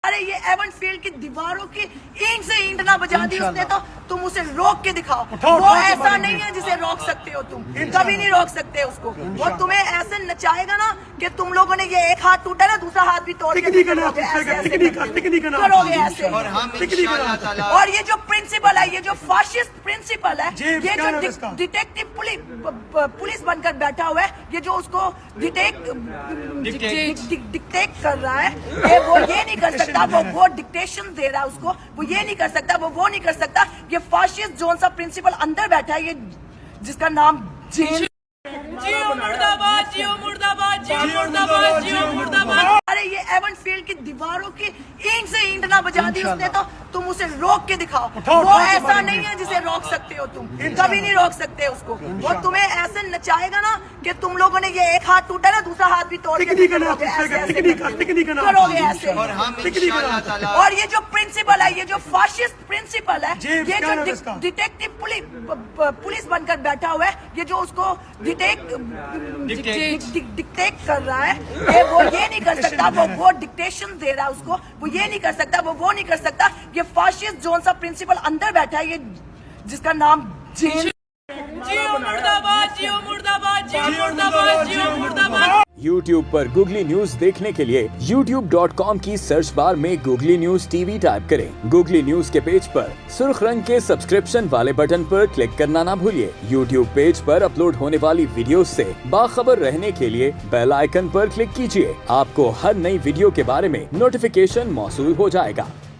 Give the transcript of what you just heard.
अरे ये Avon field की दीवारों की ईंट से ईंट ना बजा दी उसने तो तुम उसे रोक के दिखाओ। वो ऐसा नहीं है जिसे रोक सकते हो तुम, कभी नहीं रोक सकते उसको। वो तुम्हें ऐसे नचाएगा ना कि तुम लोगों ने ये एक हाथ टूटा ना दूसरा हाथ भी तोड़ के करोगे ऐसे। और ये जो प्रिंसिपल है, ये जो फाशिस्ट प्रिंसिपल है, ये जो डिटेक्टिव पुलिस बनकर बैठा हुआ है, ये जो उसको डिक्टेट कर रहा है, वो ये नहीं कर सकता। वो डिक्टेशन दे रहा है उसको, वो ये नहीं कर सकता, वो नहीं कर सकता। ये फाशिस्ट जोन सा प्रिंसिपल अंदर बैठा है, ये जिसका नाम जेल। जियो मुर्दाबाद, जियो मुर्दाबाद, जियो मुर्दाबाद, जियो मुर्दाबाद। अरे ये एवन फील्ड की दीवारों की ईंट से ईंट ना बजा दी उसने तो तुम उसे रोक के दिखाओ। वो ऐसा नहीं है जिसे रोक सकते हो तुम, कभी नहीं रोक सकते उसको। वो तुम्हें ऐसे नचाएगा ना कि तुम लोगों ने ये एक हाथ टूटा ना दूसरा हाथ भी तोड़ के करोगे ऐसे। और ये जो प्रिंसिपल है, ये जो फाशिस्ट प्रिंसिपल है, ये जो डिटेक्टिव पुलिस बनकर बैठा हुआ है, ये जो उसको डिक्टेट कर रहा है, वो ये नहीं कर सकता। वो डिक्टेशन दे रहा है उसको, वो ये नहीं कर सकता, वो नहीं कर सकता। ये फाशिस्ट जोन सा प्रिंसिपल अंदर बैठा है, ये जिसका नाम जेल। जियो मुर्दाबाद, जियो मुर्दाबाद, जियो मुर्दाबाद, जियो मुर्दाबाद। YouTube पर गूगली न्यूज देखने के लिए youtube.com की सर्च बार में गूगली न्यूज टीवी टाइप करें। गूगली न्यूज के पेज पर सुर्ख रंग के सब्सक्रिप्शन वाले बटन पर क्लिक करना ना भूलिए। YouTube पेज पर अपलोड होने वाली वीडियो से बाखबर रहने के लिए बेल आइकन पर क्लिक कीजिए। आपको हर नई वीडियो के बारे में नोटिफिकेशन मौसूल हो जाएगा।